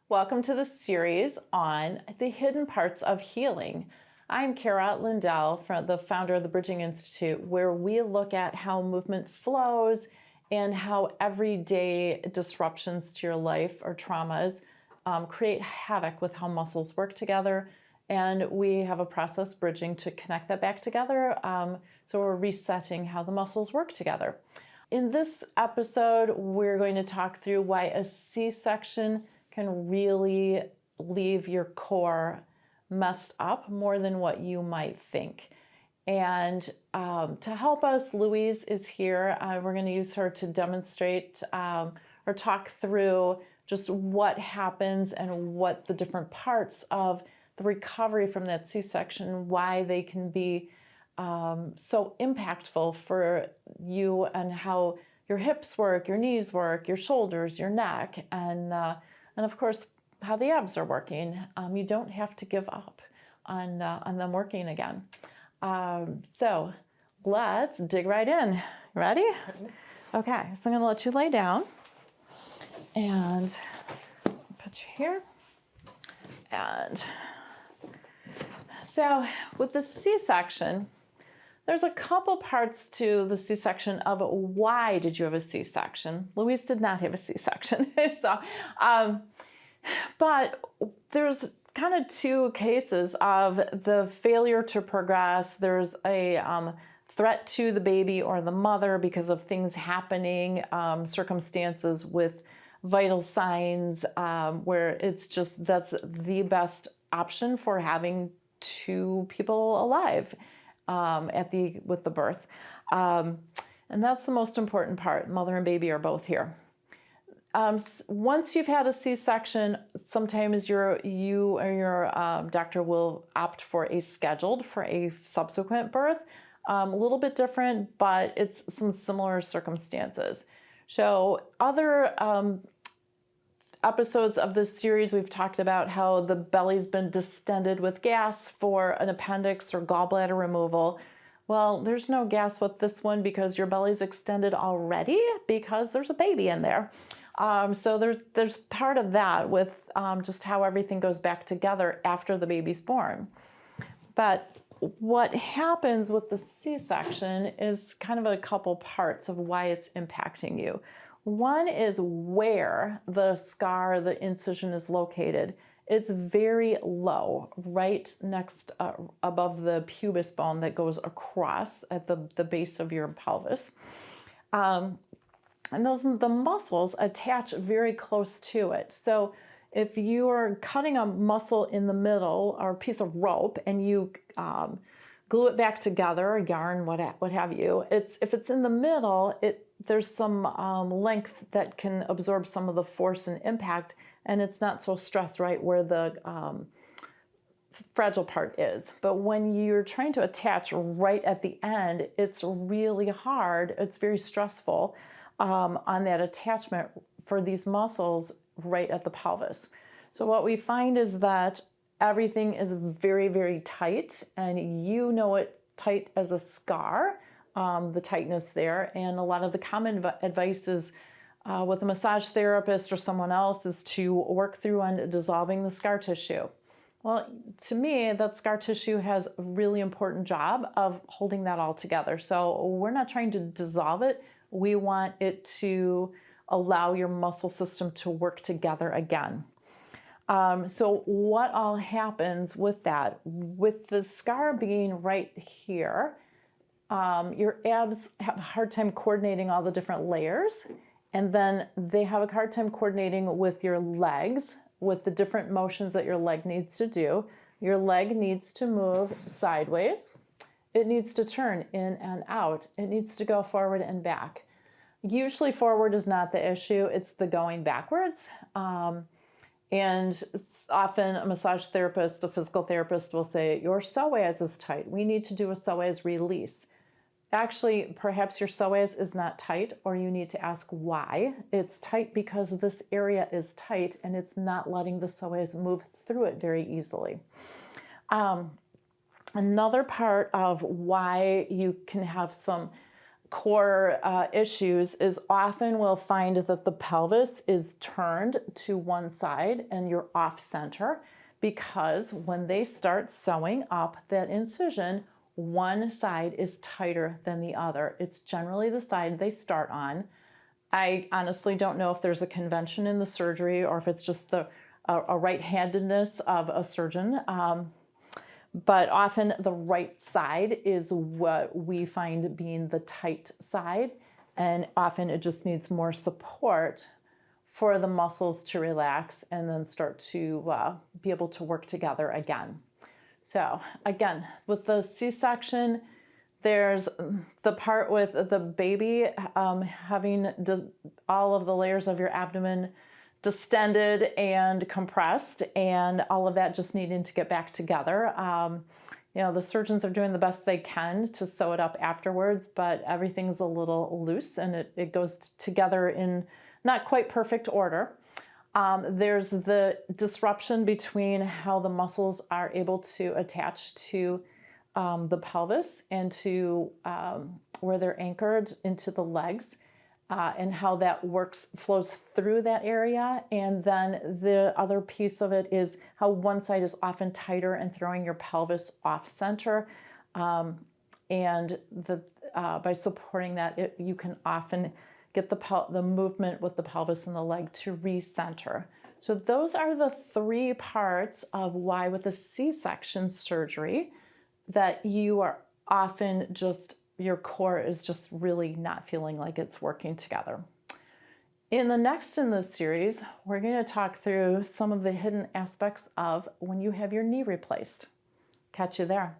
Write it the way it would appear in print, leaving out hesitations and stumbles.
Welcome to the series on the hidden parts of healing. I'm Cara Lindell, the founder of the Bridging Institute, where we look at how movement flows and how everyday disruptions to your life or traumas create havoc with how muscles work together. And we have a process, bridging, to connect that back together. So we're resetting how the muscles work together. In this episode, we're going to talk through why a C-section can really leave your core messed up more than what you might think. And to help us, Louise is here. We're going to use her to demonstrate or talk through just what happens and what the different parts of the recovery from that C-section, why they can be so impactful for you and how your hips work, your knees work, your shoulders, your neck, and of course, how the abs are working. You don't have to give up on them working again. So let's dig right in. Ready? Okay, so I'm going to let you lay down and put you here. And so with the C-section, there's a couple parts to the C-section of why did you have a C-section. Louise did not have a C-section. So, but there's kind of two cases of the failure to progress. There's a threat to the baby or the mother because of things happening, circumstances with vital signs where it's just that's the best option for having two people alive with the birth. And that's the most important part. Mother and baby are both here. Once you've had a C-section, sometimes you or your doctor will opt for a subsequent birth. A little bit different, but it's some similar circumstances. So other episodes of this series, we've talked about how the belly's been distended with gas for an appendix or gallbladder removal. Well, there's no gas with this one because your belly's extended already because there's a baby in there. So there's part of that with just how everything goes back together after the baby's born. But what happens with the C-section is kind of a couple parts of why it's impacting you. One is where the scar, the incision is located. It's very low, right next above the pubis bone that goes across at the base of your pelvis. And the muscles attach very close to it. So if you are cutting a muscle in the middle or a piece of rope and you glue it back together, yarn, what have you, if it's in the middle, there's some length that can absorb some of the force and impact, and it's not so stressed right where the fragile part is. But when you're trying to attach right at the end, it's really hard. It's very stressful on that attachment for these muscles right at the pelvis. So what we find is that everything is very, very tight, and you know it tight as a scar, the tightness there. And a lot of the common advice is with a massage therapist or someone else is to work through on dissolving the scar tissue. Well, to me, that scar tissue has a really important job of holding that all together. So we're not trying to dissolve it. We want it to allow your muscle system to work together again. So what all happens with that? With the scar being right here, your abs have a hard time coordinating all the different layers, and then they have a hard time coordinating with your legs, with the different motions that your leg needs to do. Your leg needs to move sideways. It needs to turn in and out. It needs to go forward and back. Usually forward is not the issue, it's the going backwards. And often a massage therapist, a physical therapist will say, your psoas is tight. We need to do a psoas release. Actually, perhaps your psoas is not tight, or you need to ask why. It's tight because this area is tight and it's not letting the psoas move through it very easily. Another part of why you can have some core issues is often we'll find that the pelvis is turned to one side and you're off center, because when they start sewing up that incision, one side is tighter than the other. It's generally the side they start on. I honestly don't know if there's a convention in the surgery or if it's just a right-handedness of a surgeon. But often the right side is what we find being the tight side, and often it just needs more support for the muscles to relax and then start to be able to work together again. So again, with the C-section, there's the part with the baby having all of the layers of your abdomen distended and compressed, and all of that just needing to get back together. The surgeons are doing the best they can to sew it up afterwards, but everything's a little loose and it goes together in not quite perfect order. There's the disruption between how the muscles are able to attach to the pelvis and to where they're anchored into the legs, and how that flows through that area. And then the other piece of it is how one side is often tighter and throwing your pelvis off center. And by supporting that, you can often get the movement with the pelvis and the leg to recenter. So those are the three parts of why with a C-section surgery that you are often your core is just really not feeling like it's working together. In this series, we're going to talk through some of the hidden aspects of when you have your knee replaced. Catch you there.